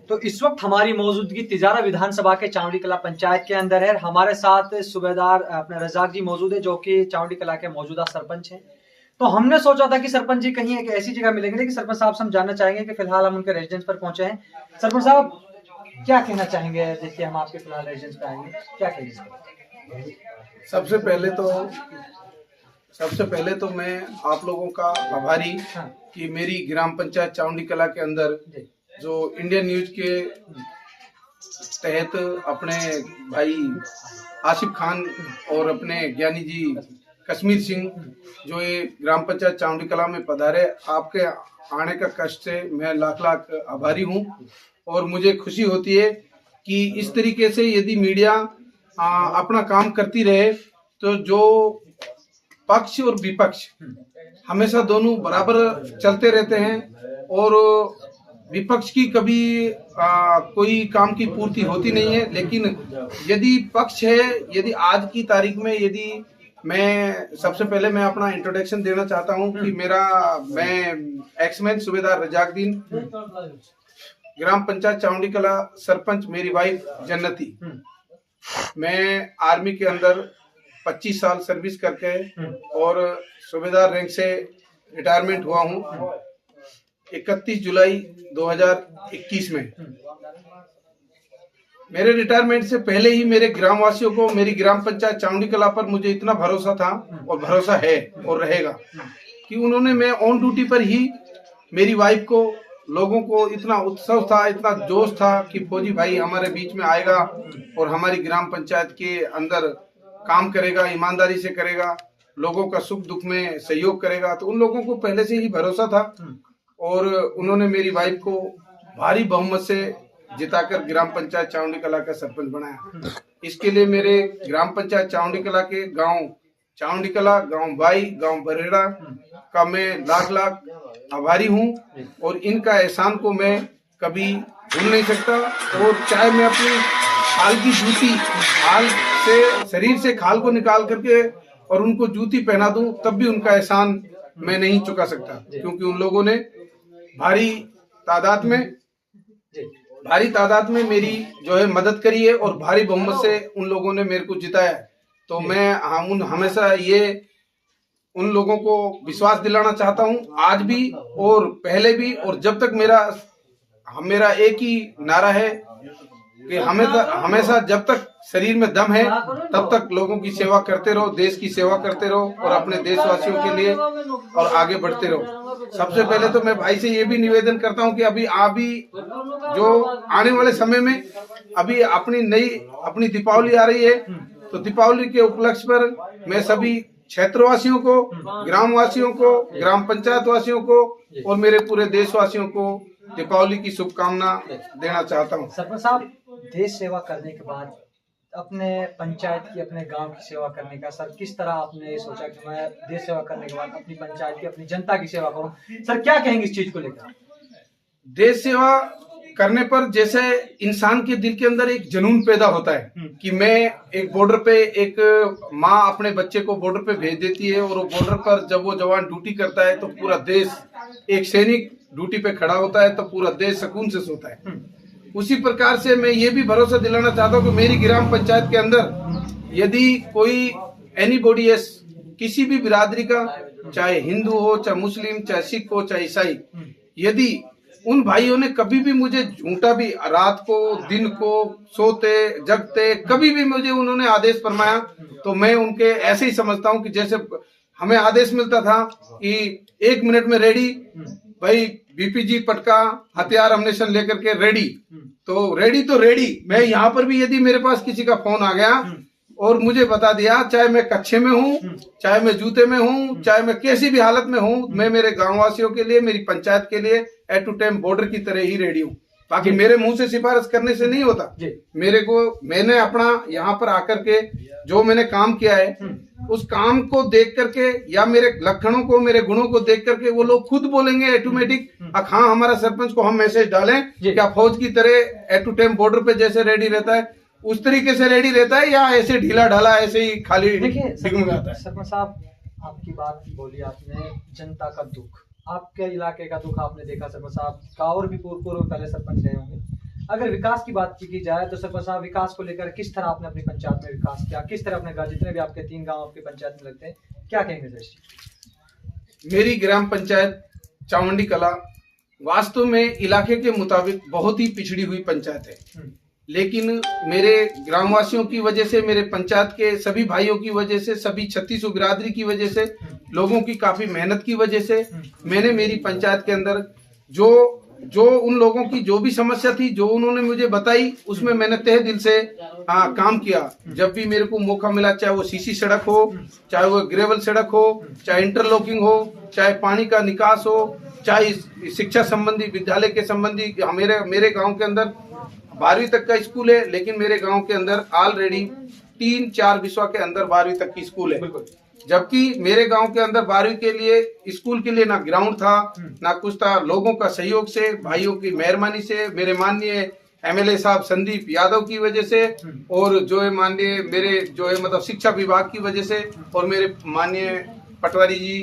तो इस वक्त हमारी मौजूदगी तिजारा विधानसभा के चावड़ी कला पंचायत के अंदर है। हमारे साथ सूबेदार अपने रजाक जी मौजूद है, जो कि चावड़ी कला के मौजूदा सरपंच हैं। तो हमने सोचा था कि सरपंच जी कहीं एक ऐसी जगह मिलेंगे, लेकिन सरपंच साहब से हम जानना चाहेंगे कि फिलहाल हम उनके रेजिडेंस पर पहुंचे हैं। सरपंच साहब क्या कहना चाहेंगे? देखिए, हम आपके फिलहाल रेजिडेंस पे आएंगे, क्या कहेंगे? सबसे पहले तो मैं आप लोगों का आभारी कि मेरी ग्राम पंचायत चावड़ी कला के अंदर जो इंडियन न्यूज के तहत अपने भाई आसिफ खान और अपने ज्ञानी जी कश्मीर सिंह जो ये ग्राम पंचायत चावड़ी कला में पधारे, आपके आने का कष्ट से मैं लाख लाख आभारी हूँ। और मुझे खुशी होती है कि इस तरीके से यदि मीडिया अपना काम करती रहे तो जो पक्ष और विपक्ष हमेशा दोनों बराबर चलते रहते हैं और विपक्ष की कभी कोई काम की पूर्ति होती नहीं है। लेकिन यदि पक्ष है, यदि आज की तारीख में यदि मैं सबसे पहले मैं अपना इंट्रोडक्शन देना चाहता हूं कि मैं एक्समैन सूबेदार रजाकुद्दीन, ग्राम पंचायत चावड़ी कला सरपंच, मेरी वाइफ जन्नती। मैं आर्मी के अंदर 25 साल सर्विस करके और सूबेदार रैंक से रिटायरमेंट हुआ हूं 31 जुलाई 2021 में। मेरे रिटायरमेंट से पहले ही मेरे ग्रामवासियों को मेरी ग्राम पंचायत चावड़ी कला पर मुझे इतना भरोसा था और भरोसा है और रहेगा कि उन्होंने, मैं ऑन ड्यूटी पर ही मेरी वाइफ को, लोगों को इतना उत्सव था, इतना जोश था कि फौजी भाई हमारे बीच में आएगा और हमारी ग्राम पंचायत के अंदर काम करेगा, ईमानदारी से करेगा, लोगों का सुख दुख में सहयोग करेगा। तो उन लोगों को पहले से ही भरोसा था और उन्होंने मेरी वाइफ को भारी बहुमत से जिताकर ग्राम पंचायत चावड़ी कला का सरपंच बनाया। इसके लिए मेरे ग्राम पंचायत चावड़ी कला के गांव चावड़ी कला, गांव बाई, गांव बरेड़ा का मैं लाख लाख आभारी हूं और इनका एहसान को मैं कभी भूल नहीं सकता। और चाहे मैं अपनी खाल की जूती, खाल से शरीर से खाल को निकाल करके और उनको जूती पहना दूं, तब भी उनका एहसान मैं नहीं चुका सकता, क्योंकि उन लोगों ने भारी तादाद में मेरी जो है मदद करी है और भारी बहुमत से उन लोगों ने मेरे को जिताया। तो मैं हमेशा ये उन लोगों को विश्वास दिलाना चाहता हूं, आज भी और पहले भी, और जब तक मेरा एक ही नारा है कि हमेशा जब तक शरीर में दम है तब तक लोगों की सेवा करते रहो, देश की सेवा करते रहो और अपने देशवासियों के लिए और आगे बढ़ते रहो। सबसे पहले तो मैं भाई से ये भी निवेदन करता हूं कि अभी जो आने वाले समय में अभी अपनी दीपावली आ रही है, तो दीपावली के उपलक्ष्य पर मैं सभी क्षेत्रवासियों को, ग्रामवासियों को, ग्राम पंचायत वासियों को और मेरे पूरे देशवासियों को दीपावली की शुभकामना देना चाहता हूँ। सरपंच साहब, देश सेवा करने के बाद अपने पंचायत की, अपने गांव की सेवा करने का सर किस तरह आपने सोचा कि मैं देश सेवा करने के बाद अपनी पंचायत की, अपनी जनता की सेवा करूं? सर क्या कहेंगे इस चीज को लेकर? देश सेवा करने पर जैसे इंसान के दिल के अंदर एक जुनून पैदा होता है कि मैं एक बॉर्डर पे, एक माँ अपने बच्चे को बॉर्डर पे भेज देती है और वो बॉर्डर पर जब वो जवान ड्यूटी करता है तो पूरा देश, एक सैनिक ड्यूटी पे खड़ा होता है तो पूरा देश सुकून से सोता है। उसी प्रकार से मैं ये भी भरोसा दिलाना चाहता हूँ कि मेरी ग्राम पंचायत के अंदर यदि कोई एनीबॉडी है, किसी भी बिरादरी का, चाहे हिंदू हो, चाहे मुस्लिम, चाहे सिख हो, चाहे ईसाई, यदि उन भाइयों ने कभी भी मुझे झूठा भी, रात को दिन को सोते जगते कभी भी मुझे उन्होंने आदेश फरमाया, तो मैं उनके ऐसे ही समझता हूँ कि जैसे हमें आदेश मिलता था कि 1 मिनट में रेडी, भाई बीपीजी पटका हथियार अम्नेशन लेकर के रेडी, तो रेडी। मैं यहाँ पर भी यदि मेरे पास किसी का फोन आ गया और मुझे बता दिया, चाहे मैं कच्छे में हूँ, चाहे मैं जूते में हूँ, चाहे मैं कैसी भी हालत में हूँ, मैं मेरे गाँव वासियों के लिए, मेरी पंचायत के लिए एट टू टाइम बॉर्डर की तरह ही रेडी हूँ। बाकी मेरे मुंह से सिफारिश करने से नहीं होता, मैंने अपना यहाँ पर आकर के जो मैंने काम किया है उस काम को देख करके या मेरे लक्षणों को, मेरे गुणों को देख करके वो लोग खुद बोलेंगे ऑटोमेटिक, हाँ हमारा सरपंच को हम मैसेज डालें क्या फौज की तरह एट टू टाइम बॉर्डर पे जैसे रेडी रहता है उस तरीके से रेडी रहता है या ऐसे ढीला ढाला ऐसे ही खाली आता है। सरपंच साहब, आपकी बात बोली आपने, जनता का दुख, आपके इलाके का दुख आपने देखा सरपंच साहब का, और भी पूर्व पहले सरपंच रहे होंगे। अगर विकास की बात की जाए तो सरपंच साहब, विकास को लेकर किस तरह आपने अपनी पंचायत में विकास किया, किस तरह अपने गांव, जितने भी आपके 3 गांव आपके पंचायत में लगते हैं, क्या कहेंगे सर? मेरी ग्राम पंचायत चामुंडी कला वास्तव में इलाके के मुताबिक बहुत ही पिछड़ी हुई पंचायत है, लेकिन मेरे ग्रामवासियों की वजह से, मेरे पंचायत के सभी भाइयों की वजह से, सभी छत्तीसों बिरादरी की वजह से, लोगों की काफी मेहनत की वजह से मैंने मेरी पंचायत के अंदर जो उन लोगों की जो भी समस्या थी, जो उन्होंने मुझे बताई, उसमें मैंने तहे दिल से काम किया। जब भी मेरे को मौका मिला, चाहे वो सीसी सड़क हो, चाहे वो ग्रेवल सड़क हो, चाहे इंटरलॉकिंग हो, चाहे पानी का निकास हो, चाहे शिक्षा संबंधी, विद्यालय के संबंधी, मेरे गांव के अंदर 12वीं तक का स्कूल है, लेकिन मेरे गांव के अंदर ऑलरेडी 3-4 विश्वा के अंदर 12वीं तक की स्कूल है। जबकि मेरे गांव के अंदर 12वीं के लिए, स्कूल के लिए ना ग्राउंड था, ना कुछ था। लोगों का सहयोग से, भाइयों की मेहरबानी से, मेरे माननीय एमएलए साहब संदीप यादव की वजह से, और जो है माननीय मेरे जो है मतलब शिक्षा विभाग की वजह से, और मेरे माननीय पटवारी जी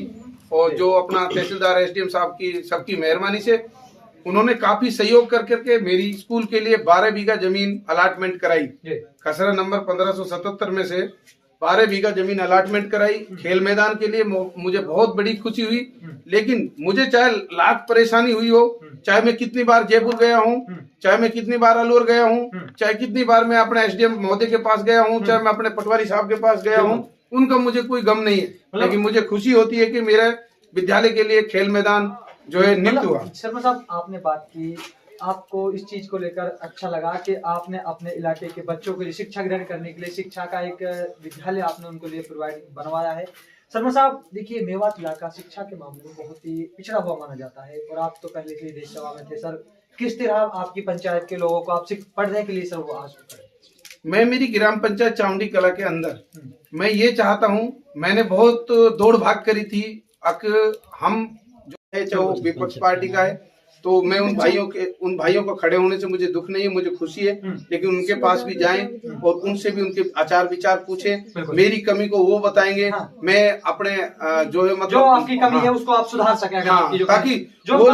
और जो अपना तहसीलदार एसडीएम साहब की सबकी मेहरबानी से उन्होंने काफी सहयोग कर करके मेरी स्कूल के लिए 12 बीघा जमीन अलाटमेंट कराई। खसरा नंबर 1577 में से 12 बीघा जमीन अलाटमेंट कराई। खेल मैदान के लिए मुझे बहुत बड़ी खुशी हुई, लेकिन मुझे चाहे लाख परेशानी हुई हो, चाहे मैं कितनी बार जयपुर गया हूँ, चाहे मैं कितनी बार अलवर गया हूँ, चाहे कितनी बार मैं अपने एसडीएम महोदय के पास गया हूँ, चाहे मैं अपने पटवारी साहब के पास गया हूँ, उनका मुझे कोई गम नहीं है, लेकिन मुझे खुशी होती है कि मेरे विद्यालय के लिए खेल मैदान जो है नियुक्त हुआ। शर्मा साहब, आपने बात की, आपको इस चीज को लेकर अच्छा लगा कि आपने अपने इलाके के बच्चों के लिए शिक्षा ग्रहण करने के लिए शिक्षा का एक विद्यालय आपने उनको लिए प्रोवाइड बनवाया है। शर्मा साहब, देखिए, मेवात इलाका शिक्षा के मामले में बहुत ही पिछड़ा हुआ माना जाता है, और आप तो पहले से ही देश सेवा में थे सर। किस तरह आपकी पंचायत के लोगों को आप पढ़ने के लिए सर वो आज करें? मैं मेरी ग्राम पंचायत चामुंडी कला के अंदर मैं ये चाहता हूँ, मैंने बहुत दौड़ भाग करी थी। हम जो है, चाहे वो विपक्ष पार्टी का है, तो मैं उन भाइयों को खड़े होने से मुझे दुख नहीं है, मुझे खुशी है, लेकिन उनके पास भी जाएं और उनसे भी उनके आचार विचार पूछें, मेरी कमी को वो बताएंगे। हाँ। मैं अपने जो है मतलब जो आपकी कमी है उसको आप सुधार सकें। हाँ, ताकि वो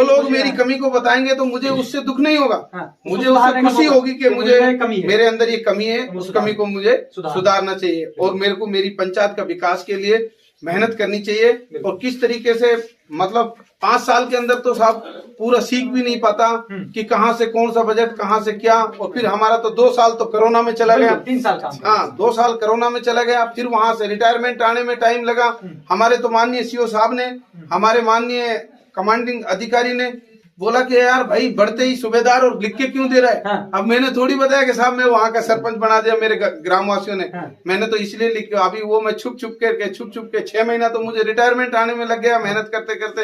लोग मेरी कमी को बताएंगे तो मुझे उससे दुख नहीं होगा। हाँ, मुझे उससे खुशी होगी कि मुझे मेरे अंदर ये कमी है, उस कमी को मुझे सुधारना चाहिए, और मेरे को मेरी पंचायत का विकास के लिए मेहनत करनी चाहिए। और किस तरीके से मतलब 5 साल के अंदर तो साहब पूरा सीख भी नहीं पाता कि कहाँ से कौन सा बजट, कहाँ से क्या। और फिर हमारा तो 2 साल तो कोरोना में चला गया, 3 साल का, हाँ 2 साल कोरोना में चला गया। फिर वहां से रिटायरमेंट आने में टाइम लगा। हमारे तो माननीय सीओ साहब ने, हमारे माननीय कमांडिंग अधिकारी ने बोला कि यार भाई बढ़ते ही सूबेदार और लिख के क्यों दे रहा है। हाँ। अब मैंने थोड़ी बताया कि साहब मैं वहाँ का सरपंच बना दिया मेरे ग्रामवासियों ने। हाँ। मैंने तो इसलिए लिखा, अभी वो मैं छुप छुप के 6 महीना तो मुझे रिटायरमेंट आने में लग गया मेहनत करते करते।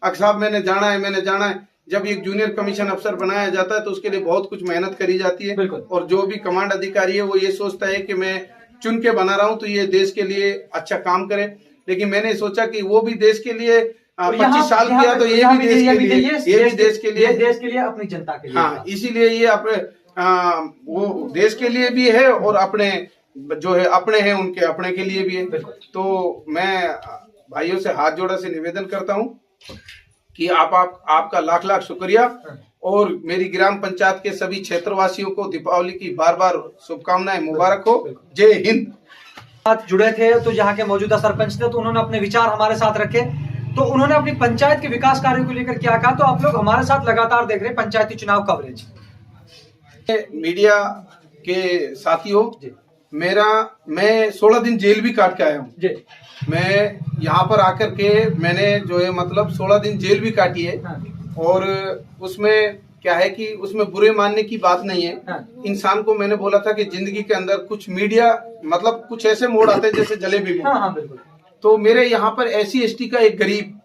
अब साहब मैंने जाना है। जब एक जूनियर कमीशन अफसर बनाया जाता है तो उसके लिए बहुत कुछ मेहनत करी जाती है, और जो भी कमांड अधिकारी है वो ये सोचता है कि मैं चुन के बना रहा हूँ तो ये देश के लिए अच्छा काम करे। लेकिन मैंने सोचा कि वो भी देश के लिए 25 साल किया तो ये भी देश के लिए अपनी जनता के लिए। हाँ, इसीलिए ये अपने वो देश के लिए भी है और अपने जो है अपने हैं उनके अपने के लिए भी है। तो मैं भाइयों से हाथ जोड़ा से निवेदन करता हूँ कि आपका लाख लाख शुक्रिया, और मेरी ग्राम पंचायत के सभी क्षेत्रवासियों को दीपावली की बार शुभकामनाएं मुबारक हो। जय हिंद। साथ जुड़े थे तो यहाँ के मौजूदा सरपंच थे, तो उन्होंने अपने विचार हमारे साथ रखे, तो उन्होंने अपनी पंचायत के विकास कार्यों को लेकर क्या कहा। तो आप लोग हमारे साथ लगातार देख रहे हैं पंचायती चुनाव कवरेज। मीडिया के साथियों, मैं 16 दिन जेल भी काट के आया हूँ। मैं यहाँ पर आकर के मैंने जो है मतलब 16 दिन जेल भी काटी है। हाँ। और उसमें क्या है कि उसमें बुरे मानने की बात नहीं है। हाँ। इंसान को मैंने बोला था कि जिंदगी के अंदर कुछ मीडिया मतलब कुछ ऐसे मोड़ आते हैं जैसे जलेबी में। हाँ, बिल्कुल। तो मेरे यहाँ पर SC/ST का एक गरीब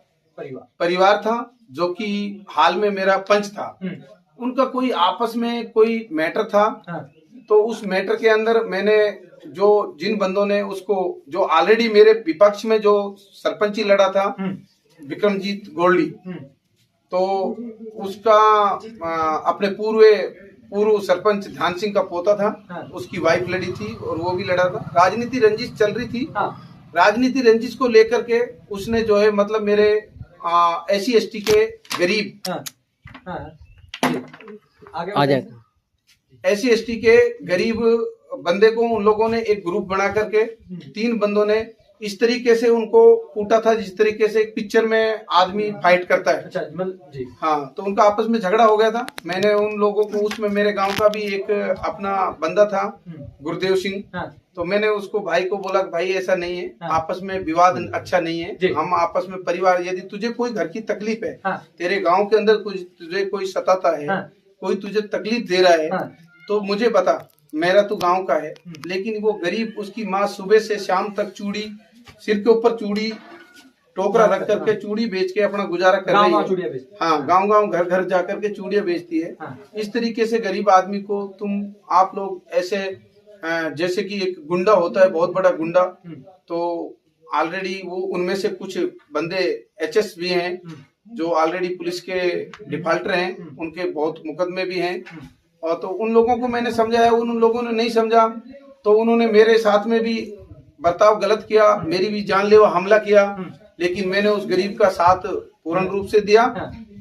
परिवार था जो कि हाल में मेरा पंच था। उनका कोई आपस में कोई मैटर था। हाँ। तो उस मैटर के अंदर मैंने जिन बंदों ने उसको जो ऑलरेडी मेरे विपक्ष में जो सरपंची लड़ा था विक्रमजीत गोल्डी, तो उसका अपने पूर्व सरपंच ध्यान सिंह का पोता था। हाँ। उसकी वाइफ लड़ी थी और वो भी लड़ा था। राजनीति रंजिश चल रही थी। हाँ। राजनीति रंजिश को लेकर के उसने जो है मतलब मेरे SC/ST के गरीब। हाँ। हाँ। आगे SC/ST के गरीब बंदे को उन लोगों ने एक ग्रुप बना करके 3 बंदों ने इस तरीके से उनको कूटा था जिस तरीके से एक पिक्चर में आदमी फाइट करता है। अच्छा मतलब जी। हाँ, तो उनका आपस में झगड़ा हो गया था। मैंने उन लोगों को, उसमें मेरे गांव का भी एक अपना बंदा था गुरदेव सिंह, हाँ। तो मैंने उसको भाई को बोला भाई ऐसा नहीं है, हाँ। आपस आपस में विवाद अच्छा नहीं है, हम आपस में परिवार, यदि तुझे कोई घर की तकलीफ है, हाँ। तेरे गांव के अंदर कुछ तुझे कोई सताता है, हाँ। कोई तुझे तकलीफ दे रहा है, हाँ। तो मुझे बता, मेरा तो गांव का है। लेकिन वो गरीब, उसकी माँ सुबह से शाम तक चूड़ी, सिर के ऊपर चूड़ी टोकरा रख करके चूड़ी बेच के अपना गुजारा कर रही है। हाँ, गांव गांव घर घर जा करके चूड़ियां बेचती है। हाँ। इस तरीके से गरीब आदमी को आप लोग ऐसे जैसे कि एक गुंडा होता है, बहुत बड़ा गुंडा, तो ऑलरेडी वो उनमें से कुछ बंदे HS भी हैं जो ऑलरेडी पुलिस के डिफाल्टर हैं, उनके बहुत मुकदमे भी हैं। और तो उन लोगों को मैंने समझाया, उन लोगों ने नहीं समझा, तो उन्होंने मेरे साथ में भी बर्ताव गलत किया, मेरी भी जानलेवा हमला किया। लेकिन मैंने उस गरीब का साथ पूर्ण रूप से दिया।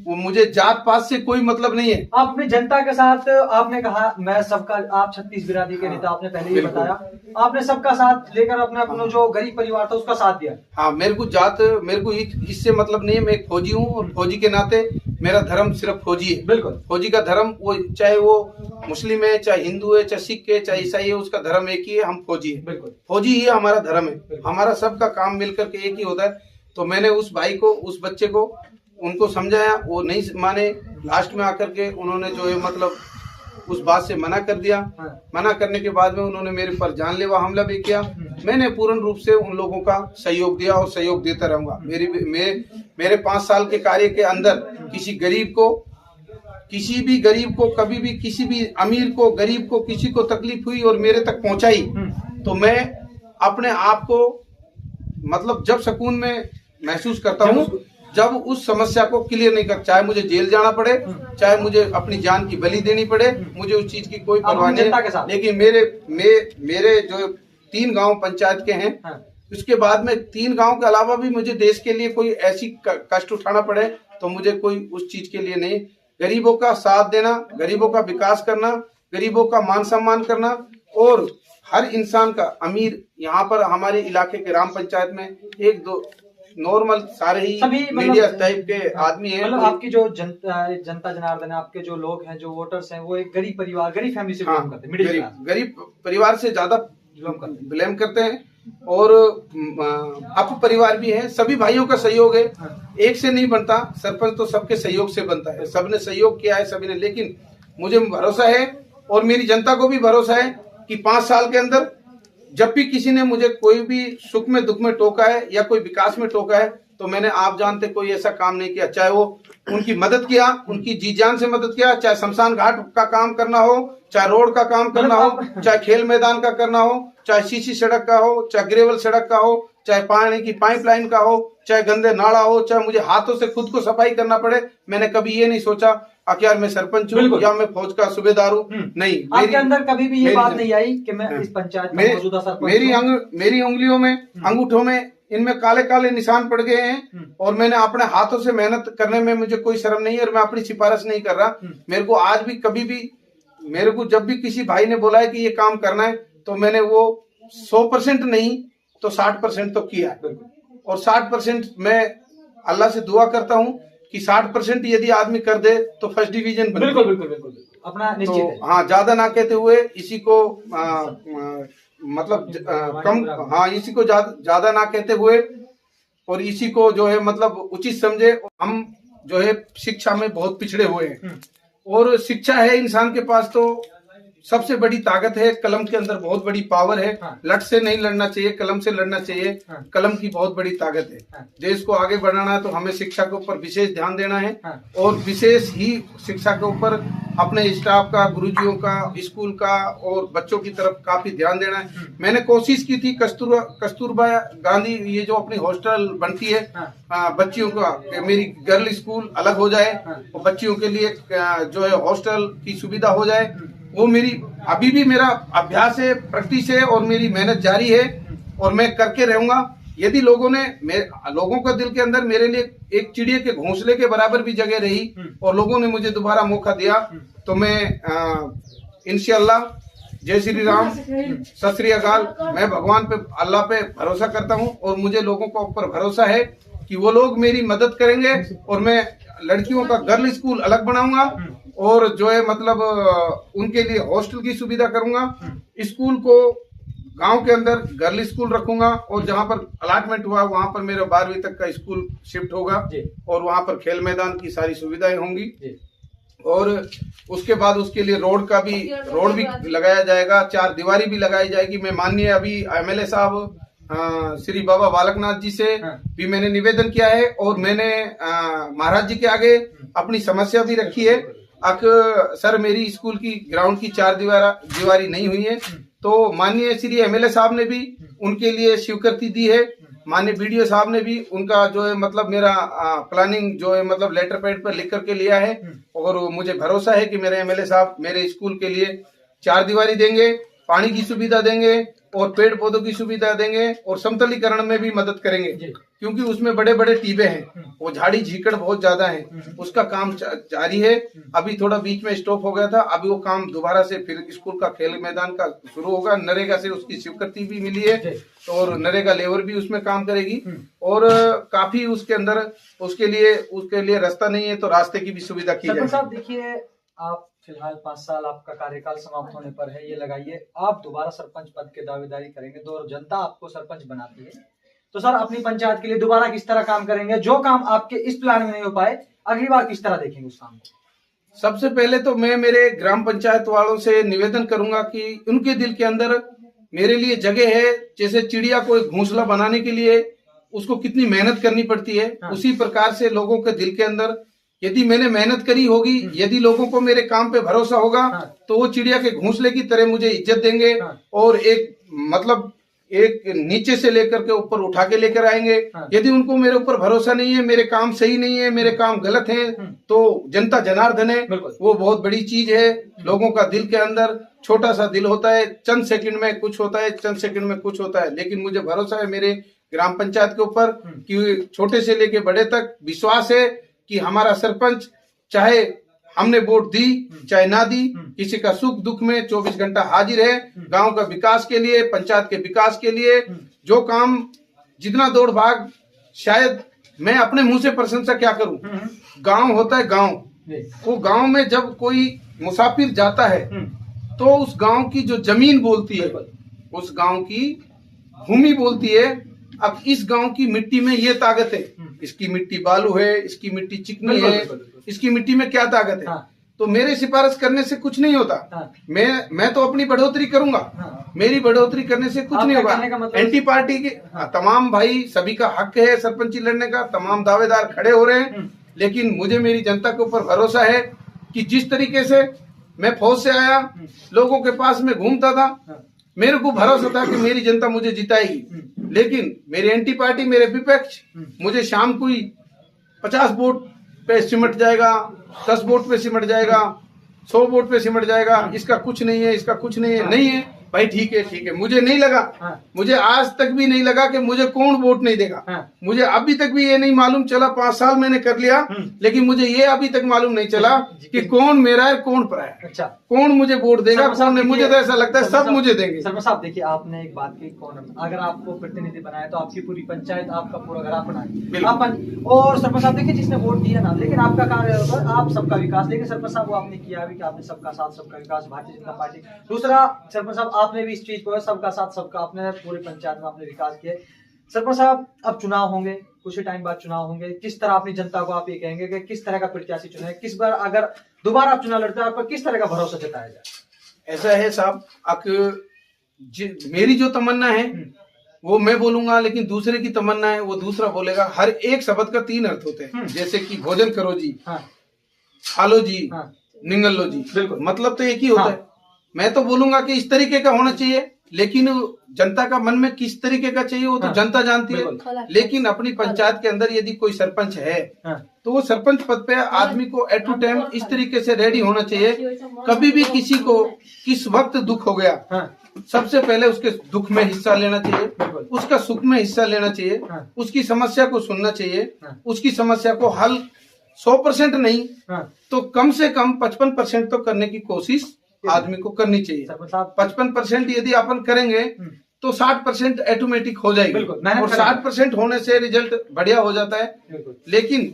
वो मुझे जात पात से कोई मतलब नहीं है। आप अपनी जनता के साथ, आपने कहा मैं सबका, आप 36 बिरादरी के नेता, आपने पहले ही बताया, आपने सबका साथ लेकर अपने जो गरीब परिवार था उसका साथ दिया। हाँ, मेरे को इससे मतलब नहीं है। मैं एक फौजी हूँ और फौजी के नाते मेरा धर्म सिर्फ फौजी है। बिल्कुल, फौजी का धर्म, वो चाहे वो मुस्लिम है, चाहे हिंदू है, चाहे सिख है, चाहे ईसाई है, उसका धर्म एक ही है, हम फौजी है। बिल्कुल, फौजी ही हमारा धर्म है, हमारा सबका काम मिलकर के एक ही होता है। तो मैंने उस भाई को, उस बच्चे को, उनको समझाया, वो नहीं माने। लास्ट में आकर के उन्होंने जो है मतलब उस बात से मना कर दिया। मना करने के बाद में उन्होंने मेरे पर जानलेवा हमला भी किया। मैंने पूर्ण रूप से उन लोगों का सहयोग दिया और सहयोग देता रहूंगा। मेरे 5 साल के कार्य के अंदर किसी भी गरीब को कभी भी, किसी भी अमीर को, गरीब को, किसी को तकलीफ हुई और मेरे तक पहुंचाई, तो मैं अपने आप को मतलब जब सुकून में महसूस करता हूँ, जब उस समस्या को क्लियर नहीं कर, चाहे मुझे जेल जाना पड़े, चाहे मुझे अपनी जान की बलि देनी पड़े, मुझे उस चीज की कोई परवाह नहीं है। लेकिन मेरे जो 3 गांव पंचायत के हैं, उसके बाद में 3 गांव के अलावा भी मुझे देश के लिए कोई ऐसी कष्ट उठाना पड़े तो मुझे कोई उस चीज के लिए नहीं। गरीबों का साथ देना, गरीबों का विकास करना, गरीबों का मान सम्मान करना, और हर इंसान का, अमीर, यहाँ पर हमारे इलाके के ग्राम पंचायत में 1-2 नॉर्मल सारे ही मीडिया टाइप के आदमी हैं। मतलब आपकी जो जनता जनार्दन है, आपके जो लोग हैं, जो वोटर्स हैं, वो एक गरीब परिवार, गरीब फैमिली से बिलोंग करते हैं, मिडिल क्लास, गरीब परिवार से ज्यादा बिलोंग करते हैं। और आप परिवार भी है, सभी भाइयों का सहयोग है। एक से नहीं बनता सरपंच, तो सबके सहयोग से बनता है। सबने सहयोग किया है, सभी ने। लेकिन मुझे भरोसा है और मेरी जनता को भी भरोसा है कि 5 साल के अंदर जब भी किसी ने मुझे कोई भी सुख में दुख में टोका है या कोई विकास में टोका है, तो मैंने, आप जानते, कोई ऐसा काम नहीं किया। चाहे वो उनकी मदद किया, उनकी जी जान से मदद किया, चाहे शमशान घाट का काम करना हो, चाहे रोड का काम करना हो, चाहे खेल मैदान का करना हो, चाहे सीसी सड़क का हो, चाहे ग्रेवल सड़क का हो, चाहे पानी की पाइपलाइन का हो, चाहे गंदे नाला हो, चाहे मुझे हाथों से खुद को सफाई करना पड़े, मैंने कभी ये नहीं सोचा कि यार मैं सरपंच हूँ या मैं फौज का सूबेदार हूँ। नहीं, आपके अंदर कभी भी ये बात नहीं आई कि मैं इस पंचायत में मौजूदा सरपंच। मेरी उंगलियों में, अंगूठों में, इनमें काले काले निशान पड़ गए हैं और मैंने अपने हाथों से मेहनत करने में मुझे कोई शर्म नहीं है और मैं अपनी सिफारिश नहीं कर रहा। मेरे को आज भी, कभी भी, मेरे को जब भी किसी भाई ने बोला है कि ये काम करना है, तो मैंने वो 100% नहीं तो 60% तो किया है। और 60% मैं अल्लाह से दुआ करता हूँ कि 60% यदि आदमी कर दे तो फर्स्ट डिवीजन बने। बिल्कुल अपना निश्चित है। हाँ, ज्यादा ना कहते हुए इसी को मतलब कम, हाँ, इसी को ज्यादा ना कहते हुए और इसी को जो है मतलब उचित समझे। हम जो है शिक्षा में बहुत पिछड़े हुए हैं और शिक्षा है इंसान के पास तो सबसे बड़ी ताकत है। कलम के अंदर बहुत बड़ी पावर है। लठ से नहीं लड़ना चाहिए, कलम से लड़ना चाहिए। कलम की बहुत बड़ी ताकत है। देश को आगे बढ़ाना है तो हमें शिक्षा के ऊपर विशेष ध्यान देना है और विशेष ही शिक्षा के ऊपर अपने स्टाफ का, गुरुजियों का, स्कूल का और बच्चों की तरफ काफी ध्यान देना है। मैंने कोशिश की थी कस्तूरबा गांधी, ये जो अपनी हॉस्टल बनती है बच्चियों का, मेरी गर्ल स्कूल अलग हो जाए और बच्चियों के लिए जो है हॉस्टल की सुविधा हो जाए। वो मेरी अभी भी मेरा अभ्यास है, प्रैक्टिस है और मेरी मेहनत जारी है और मैं करके रहूंगा। यदि लोगों का दिल के अंदर मेरे लिए एक चिड़िया के घोंसले के बराबर भी जगह रही और लोगों ने मुझे दोबारा मौका दिया तो मैं इंशाअल्लाह। जय श्री राम, सत श्री अकाल। मैं भगवान पे, अल्लाह पे भरोसा करता हूँ और मुझे लोगों के ऊपर भरोसा है कि वो लोग मेरी मदद करेंगे और मैं लड़कियों का गर्ल स्कूल अलग बनाऊंगा और जो है मतलब उनके लिए हॉस्टल की सुविधा करूंगा। स्कूल को गांव के अंदर गर्ल स्कूल रखूंगा और जहां पर अलॉटमेंट हुआ वहां पर मेरा 12वीं तक का स्कूल शिफ्ट होगा और वहां पर खेल मैदान की सारी सुविधाएं होंगी और उसके बाद उसके लिए रोड भी लगाया जाएगा, 4 दीवारी भी लगाई जाएगी। मैं माननीय अभी एमएलए साहब श्री बाबा बालकनाथ जी से भी मैंने निवेदन किया है और मैंने महाराज जी के आगे अपनी समस्या भी रखी है। सर मेरी स्कूल की ग्राउंड की 4 दीवारी नहीं हुई है, तो माननीय श्री एमएलए साहब ने भी उनके लिए स्वीकृति दी है। माननीय बीडीओ साहब ने भी उनका जो है मतलब मेरा प्लानिंग जो है मतलब लेटर पैड पर लिख करके लिया है और मुझे भरोसा है कि मेरे एमएलए साहब मेरे स्कूल के लिए 4 दीवारी देंगे, पानी की सुविधा देंगे और पेड़ पौधों की सुविधा देंगे और समतलीकरण में भी मदद करेंगे क्योंकि उसमें बड़े बड़े टीबे हैं, वो झाड़ी झीकड़ बहुत ज्यादा है, उसका काम जारी है। अभी थोड़ा बीच में स्टॉप हो गया था, अभी वो काम दोबारा से फिर स्कूल का खेल मैदान का शुरू होगा। नरेगा से उसकी स्वीकृति भी मिली है और नरेगा लेबर भी उसमें काम करेगी और काफी उसके अंदर उसके लिए रास्ता नहीं है तो रास्ते की भी सुविधा की जाएगी। साहब देखिए, आप फिलहाल 5 साल आपका कार्यकाल समाप्त होने पर है, ये लगाइए आप दोबारा सरपंच पद के दावेदारी करेंगे तो और जनता आपको सरपंच बनाती है, तो सर अपनी पंचायत के लिए दोबारा किस तरह काम करेंगे? जो काम आपके इस प्लान में नहीं हो पाए अगली बार किस तरह देखेंगे उस काम को? सबसे पहले तो मैं मेरे ग्राम पंचायत वालों से निवेदन करूंगा कि उनके दिल के अंदर मेरे लिए जगह है। जैसे चिड़िया को एक घोंसला बनाने के लिए उसको कितनी मेहनत करनी पड़ती है, उसी प्रकार से लोगों के दिल के अंदर यदि मैंने मेहनत करी होगी, यदि लोगों को मेरे काम पे भरोसा होगा तो वो चिड़िया के घोंसले की तरह मुझे इज्जत देंगे और एक नीचे से लेकर के ऊपर उठा के लेकर आएंगे। यदि उनको मेरे ऊपर भरोसा नहीं है, मेरे काम सही नहीं है, मेरे काम गलत हैं, तो जनता जनार्दन है, वो बहुत बड़ी चीज है। लोगों का दिल के अंदर छोटा सा दिल होता है, चंद सेकंड में कुछ होता है, चंद सेकंड में कुछ होता है, लेकिन मुझे भरोसा है मेरे ग्राम पंचायत के ऊपर कि छोटे से लेके बड़े तक विश्वास है कि हमारा सरपंच चाहे हमने वोट दी चाहे ना दी, किसी का सुख दुख में 24 घंटा हाजिर है। गांव का विकास के लिए, पंचायत के विकास के लिए जो काम, जितना दौड़ भाग, शायद मैं अपने मुंह से प्रशंसा क्या करूं। गांव होता है गांव, वो गांव में जब कोई मुसाफिर जाता है तो उस गांव की जो जमीन बोलती है, उस गांव की भूमि बोलती है। अब इस गांव की मिट्टी में ये ताकत है, इसकी मिट्टी बालू है, इसकी मिट्टी चिकनी है, इसकी मिट्टी में क्या ताकत है। तो मेरे सिफारिश करने से कुछ नहीं होता। मैं तो अपनी बढ़ोतरी करूंगा, मेरी बढ़ोतरी करने से कुछ नहीं होगा। एंटी पार्टी के तमाम भाई, सभी का हक है सरपंची लड़ने का, तमाम दावेदार खड़े हो रहे हैं, लेकिन मुझे मेरी जनता के ऊपर भरोसा है कि जिस तरीके से मैं फौज से आया, लोगों के पास में घूमता था, मेरे को भरोसा था कि मेरी जनता मुझे जिताएगी। लेकिन मेरी एंटी पार्टी, मेरे विपक्ष मुझे शाम को ही 50 वोट पे सिमट जाएगा, 10 वोट पे सिमट जाएगा, 100 वोट पे सिमट जाएगा, इसका कुछ नहीं है, इसका कुछ नहीं है। नहीं है भाई, ठीक है, मुझे नहीं लगा, मुझे आज तक भी नहीं लगा कि मुझे कौन वोट नहीं देगा। मुझे अभी तक भी ये नहीं मालूम चला, 5 साल मैंने कर लिया, लेकिन मुझे ये अभी तक मालूम नहीं चला कि कौन मेरा है कौन परा है। अच्छा, कौन मुझे वोट देगा, कौन नहीं। मुझे तो ऐसा लगता है सब मुझे देंगे। सरपंच साहब देखिए, आपने एक बात की, कौन अगर आपको प्रतिनिधि बनाया तो आपकी पूरी पंचायत, आपका पूरा घर आप बनाए। और सरपंच साहब देखिए, जिसने वोट दिया ना, लेकिन आपका कार्य होगा आप सबका विकास। लेकिन सरपंच साहब वो आपने किया भी कि आपने सबका साथ सबका विकास, भारतीय जनता पार्टी। दूसरा सरपंच साहब, आपने भी इस चीज को सबका साथ सबका, आपने पूरी पंचायत में आपने विकास किया। सरपंच साहब, अब चुनाव होंगे, कुछ ही टाइम बाद चुनाव होंगे, किस तरह अपनी जनता को आप ये कहेंगे कि किस तरह का प्रत्याशी चुने, किस बार अगर दोबारा आप चुनाव लड़ते हैं, आप पर किस तरह का भरोसा जताया जाए? ऐसा है साहब, मेरी जो तमन्ना है वो मैं बोलूंगा, लेकिन दूसरे की तमन्ना है वो दूसरा बोलेगा। हर एक शब्द का 3 अर्थ होते हैं, जैसे कि भोजन करो जी, खा लो जी, निगल लो जी, बिल्कुल मतलब तो एक ही होता है। मैं तो बोलूंगा कि इस तरीके का होना चाहिए, लेकिन जनता का मन में किस तरीके का चाहिए वो तो जनता जानती है। लेकिन अपनी पंचायत के अंदर यदि कोई सरपंच है तो वो सरपंच पद पे आदमी को एट टू टाइम इस तरीके से रेडी होना चाहिए। कभी भी किसी को किस वक्त दुख हो गया, सबसे पहले उसके दुख में हिस्सा लेना चाहिए, उसका सुख में हिस्सा लेना चाहिए, उसकी समस्या को सुनना चाहिए, उसकी समस्या को हल 100% नहीं तो कम से कम 55% तो करने की कोशिश आदमी को करनी चाहिए। सरपंच साहब 55% यदि अपन करेंगे तो 60% ऑटोमेटिक हो जाएगी, बिल्कुल, मेहनत और करेंगे। 60% होने से रिजल्ट बढ़िया हो जाता है। बिल्कुल। लेकिन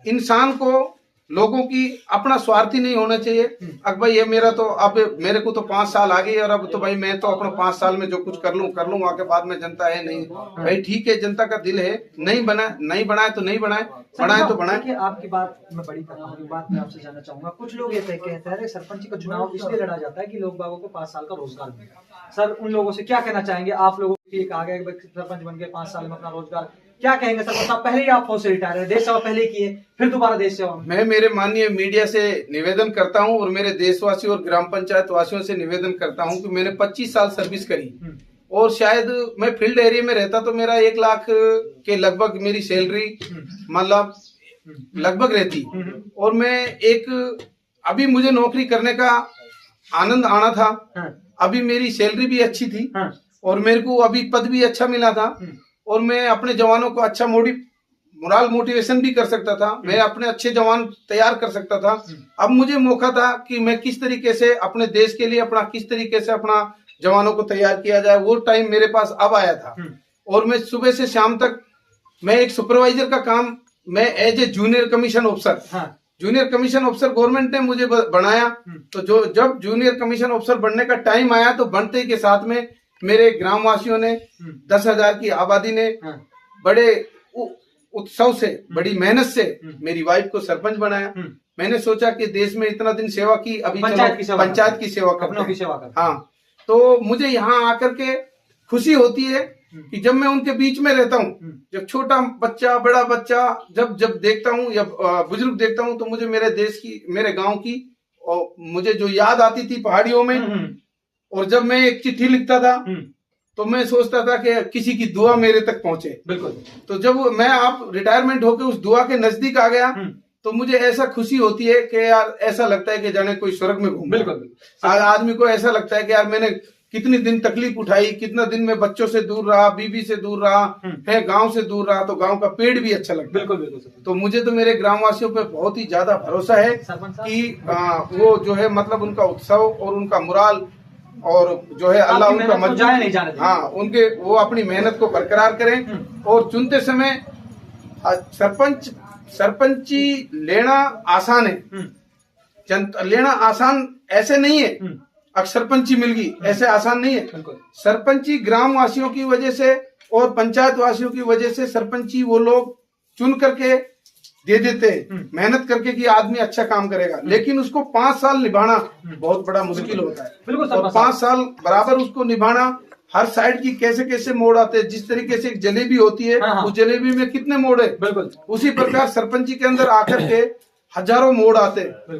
इंसान को लोगों की अपना स्वार्थी नहीं होना चाहिए। अब भाई ये मेरा तो अब मेरे को तो 5 साल आ गए और अब तो भाई मैं तो अपना 5 साल में जो कुछ कर लूं आके बाद में जनता है नहीं भाई ठीक है, जनता का दिल है, नहीं बनाए तो नहीं बनाए, बनाए तो बनाए। देखिए, आपकी बात मैं बड़ी करता हूँ, बात मैं आपसे जानना चाहूंगा। कुछ लोग ये कहते हैं सरपंच का चुनाव इसलिए लड़ा जाता है कि लोग बागों को 5 साल का रोजगार मिले। सर, उन लोगों से क्या कहना चाहेंगे? आप लोगों की एक आ गया सरपंच बन गए 5 साल में अपना रोजगार, क्या कहेंगे? सरपंच साहब पहले ही आप फौज से रिटायर है, देश सेवा पहले किए, फिर दोबारा देश सेवा में। मैं मेरे माननीय मीडिया से निवेदन करता हूं और मेरे देशवासियों और ग्राम पंचायत वासियों से निवेदन करता हूं कि मैंने 25 साल सर्विस करी और शायद मैं फील्ड एरिया में रहता तो मेरा 1 लाख के लगभग मेरी सैलरी मतलब लगभग रहती, और मैं एक अभी मुझे नौकरी करने का आनंद आना था, अभी मेरी सैलरी भी अच्छी थी और मेरे को अभी पद भी अच्छा मिला था और मैं अपने जवानों को अच्छा मोरल मोटिवेशन भी कर सकता था, मैं अपने अच्छे जवान तैयार कर सकता था। अब मुझे मौका था कि मैं किस तरीके से अपने देश के लिए किस तरीके से अपना जवानों को तैयार किया जाए, वो टाइम मेरे पास अब आया था। और मैं सुबह से शाम तक मैं एक सुपरवाइजर का काम, मैं as a junior commission officer, junior commission officer government ने मुझे बनाया, तो जब जूनियर कमीशन ऑफिसर बनने का टाइम आया तो बनते के साथ में मेरे ग्रामवासियों ने 10,000 की आबादी ने बड़े उत्सव से, बड़ी मेहनत से मेरी वाइफ को सरपंच बनाया। मैंने सोचा कि देश में इतना दिन सेवा की, अभी पंचायत की सेवा करते। हाँ, तो मुझे यहाँ आकर के खुशी होती है कि जब मैं उनके बीच में रहता हूँ, जब छोटा बच्चा बड़ा बच्चा जब देखता हूँ या बुजुर्ग देखता हूँ तो मुझे मेरे देश की, मेरे गांव की और मुझे जो याद आती थी पहाड़ियों में, और जब मैं एक चिट्ठी लिखता था तो मैं सोचता था कि किसी की दुआ मेरे तक पहुंचे। बिल्कुल। तो जब मैं आप रिटायरमेंट होकर उस दुआ के नजदीक आ गया तो मुझे ऐसा खुशी होती है कि यार ऐसा लगता है कि जाने कोई स्वर्ग में घूम। बिल्कुल। आदमी को ऐसा लगता है कि यार मैंने कितनी दिन तकलीफ उठाई, कितना दिन में बच्चों से दूर रहा, बीबी से दूर रहा है, गांव से दूर रहा, तो गांव का पेड़ भी अच्छा लगता है। बिल्कुल। तो मुझे तो मेरे ग्रामवासियों पे बहुत ही ज्यादा भरोसा है कि वो जो है मतलब उनका उत्सव और उनका मुराल और जो है अल्लाह उनका मजबूत, हाँ, उनके वो अपनी मेहनत को बरकरार करें। और चुनते समय सरपंची लेना आसान है, लेना आसान ऐसे नहीं है अब सरपंची मिल गई ऐसे आसान नहीं है। सरपंची ग्राम वासियों की वजह से और पंचायत वासियों की वजह से सरपंची वो लोग चुन करके दे देते हैं, मेहनत करके कि आदमी अच्छा काम करेगा, लेकिन उसको 5 साल निभाना बहुत बड़ा मुश्किल होता है। और 5 साल बराबर उसको निभाना, हर साइड की कैसे कैसे मोड़ आते हैं, जिस तरीके से एक जलेबी होती है, उस जलेबी में कितने मोड़ है, बिल्कुल उसी प्रकार सरपंची के अंदर आकर के हजारों मोड़ आते हैं।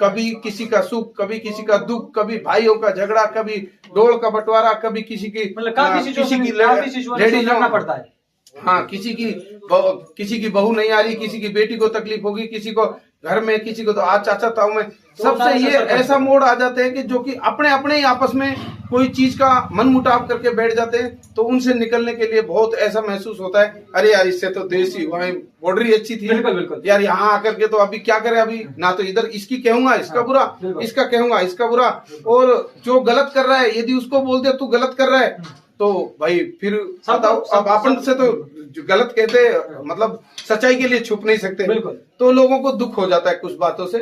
कभी किसी का सुख, कभी किसी का दुख, कभी भाइयों का झगड़ा, कभी डोल का बंटवारा, कभी किसी की लेडीज पड़ता है, हाँ, किसी की बहू नहीं आ रही, किसी की बेटी को तकलीफ होगी, किसी को घर में, किसी को तो आज चाचा ताऊ में, सबसे ये ऐसा मोड़ आ जाते हैं कि जो कि अपने अपने ही आपस में कोई चीज का मन मुटाव करके बैठ जाते हैं। तो उनसे निकलने के लिए बहुत ऐसा महसूस होता है, अरे यार इससे तो देसी वहाँ बॉर्डर ही अच्छी थी, बिल्कुल यार, यहाँ आकर के तो अभी क्या करे, अभी ना तो इधर इसकी कहूंगा इसका बुरा, इसका कहूंगा इसका बुरा, और जो गलत कर रहा है यदि उसको बोल दे तू गलत कर रहा है तो भाई फिर बताओ, अब अपन से तो जो गलत कहते मतलब सच्चाई के लिए छुप नहीं सकते, बिल्कुल। तो लोगों को दुख हो जाता है कुछ बातों से,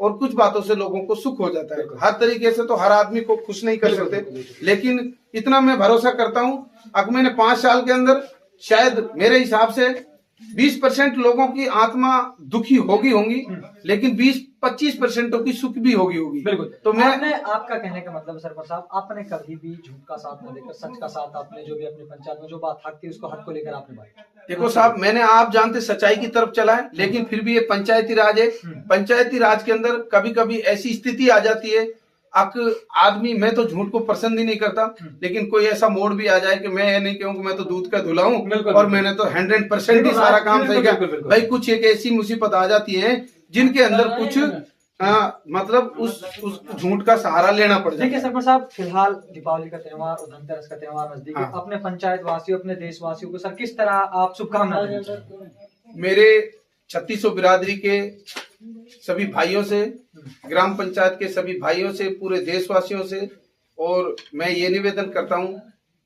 और कुछ बातों से लोगों को सुख हो जाता है। हर तरीके से तो हर आदमी को खुश नहीं कर सकते, लेकिन इतना मैं भरोसा करता हूँ, अब मैंने 5 साल के अंदर शायद मेरे हिसाब से 20% लोगों की आत्मा दुखी होगी, लेकिन 20-25% की सुख भी होगी। बिल्कुल। तो आपका कहने का मतलब सरपंच साहब, आपने कभी भी झूठ का साथ न देकर सच का साथ, आपने जो भी अपनी पंचायत में जो बात हक थी उसको हक को लेकर आपने बात। देखो साहब, मैंने आप जानते सच्चाई की तरफ चला है, लेकिन फिर भी ये पंचायती राज है। पंचायती राज के अंदर कभी कभी ऐसी स्थिति आ जाती है, आदमी, मैं तो झूठ को पसंद ही नहीं करता, लेकिन कोई ऐसा मोड़ भी आ जाए कि मैं ये नहीं कहूँ मैं तो दूध का धुला हूँ और मैंने तो 100% ही सारा काम सही किया, भाई कुछ एक ऐसी मुसीबत आ जाती है जिनके अंदर कुछ मतलब उस झूठ का सहारा लेना पड़ जाता है। देखिए सरपंच साहब, फिलहाल दीपावली का त्योहार और धनतेरस का त्योहार नजदीक है, अपने पंचायत वासियों, अपने देशवासियों को सर किस तरह आप शुभकामनाएं? मेरे 3600 बिरादरी के सभी भाइयों से, ग्राम पंचायत के सभी भाइयों से, पूरे देशवासियों से, और मैं ये निवेदन करता हूं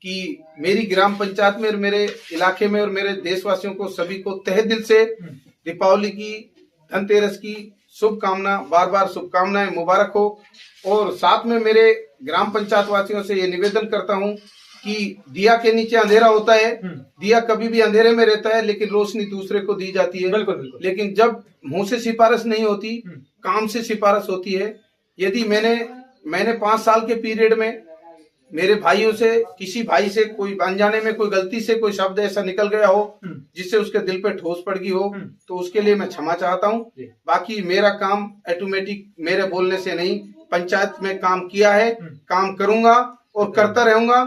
कि मेरी ग्राम पंचायत में और मेरे इलाके में और मेरे देशवासियों को सभी को तहे दिल से दीपावली की, धनतेरस की शुभकामना, बार बार शुभकामनाएं मुबारक हो। और साथ में मेरे ग्राम पंचायत वासियों से ये निवेदन करता हूं कि दिया के नीचे अंधेरा होता है, दिया कभी भी अंधेरे में रहता है, लेकिन रोशनी दूसरे को दी जाती है। बिल्कुल बिल्कुल। लेकिन जब मुंह से सिफारिश नहीं होती, काम से सिफारिश होती है। यदि मैंने 5 साल के पीरियड में मेरे भाइयों से, किसी भाई से कोई अनजाने में कोई गलती से कोई शब्द ऐसा निकल गया हो जिससे उसके दिल पे ठोस पड़ गई हो, तो उसके लिए मैं क्षमा चाहता हूं। बाकी मेरा काम ऑटोमेटिक मेरे बोलने से नहीं, पंचायत में काम किया है, काम करूंगा और करता रहूंगा।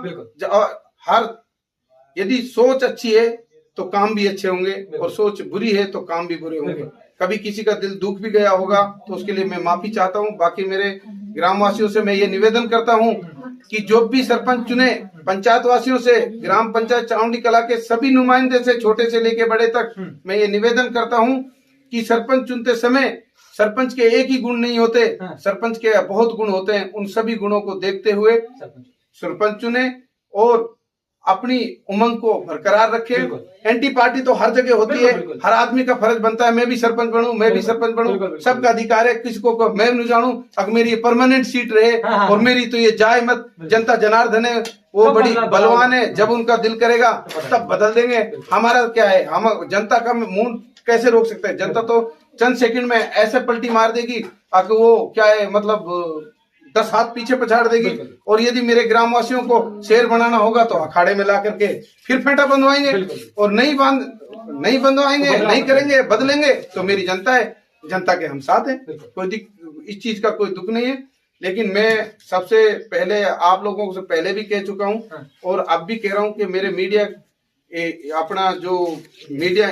यदि सोच अच्छी है तो काम भी अच्छे होंगे, और सोच बुरी है तो काम भी बुरे होंगे। कभी किसी का दिल दुख भी गया होगा तो उसके लिए मैं माफी चाहता हूं। बाकी मेरे ग्रामवासियों से मैं ये निवेदन करता हूं कि जो भी सरपंच चुने, पंचायत वासियों से, ग्राम पंचायत चामुंडी कला के सभी नुमाइंदे से, छोटे से लेके बड़े तक, मैं ये निवेदन करता हूं कि सरपंच चुनते समय सरपंच के एक ही गुण नहीं होते, सरपंच के बहुत गुण होते हैं। उन सभी गुणों को देखते हुए सरपंच चुने और अपनी उमंग को बरकरार रखे। एंटी पार्टी तो हर जगह होती है, हर आदमी का फर्ज बनता है मैं भी सरपंच बनूं, मैं भी सरपंच बनूं, सबका अधिकार है। किसी को मैं नहीं जानूं, अगर मेरी ये परमानेंट सीट रहे और मेरी तो ये जाए मत। जनता जनार्दन है, वो बड़ी बलवान है, जब उनका दिल करेगा तब बदल देंगे। हमारा क्या है, हम जनता का मुंह कैसे रोक सकते हैं? जनता तो चंद सेकंड में ऐसे पलटी मार देगी, अगर वो क्या है, मतलब 10 हाथ पीछे पछाड़ देगी। और यदि मेरे ग्रामवासियों को शेर बनाना होगा तो अखाड़े में ला करके फिर फेंटा बंधवाएंगे, और नहीं बंधवाएंगे, नहीं करेंगे, बदलेंगे तो मेरी जनता है, जनता के हम साथ हैं। कोई इस चीज का कोई दुख नहीं है। लेकिन मैं सबसे पहले आप लोगों से पहले भी कह चुका हूं और अब भी कह रहा हूं कि मेरे मीडिया, अपना जो मीडिया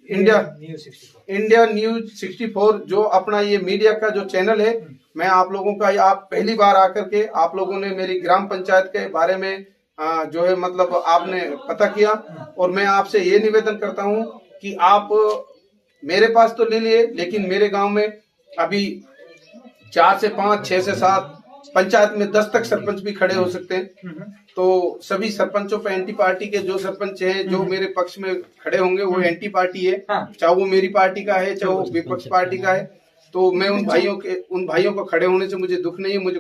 इंडिया न्यूज 64 जो अपना ये मीडिया का जो चैनल है, मैं आप लोगों का, आप पहली बार आकर के आप लोगों ने मेरी ग्राम पंचायत के बारे में जो है मतलब आपने पता किया, और मैं आपसे ये निवेदन करता हूं कि आप मेरे पास तो ले लिए, लेकिन मेरे गांव में अभी 4 से 5, 6 से 7, पंचायत में 10 तक सरपंच भी खड़े हो सकते हैं। तो सभी सरपंचों पे एंटी पार्टी के जो सरपंच हैं, जो मेरे पक्ष में खड़े होंगे, वो एंटी पार्टी है, चाहे वो मेरी पार्टी का है, चाहे वो विपक्ष पार्टी का है। तो मैं उन भाइयों को खड़े होने से मुझे दुख नहीं है। मुझे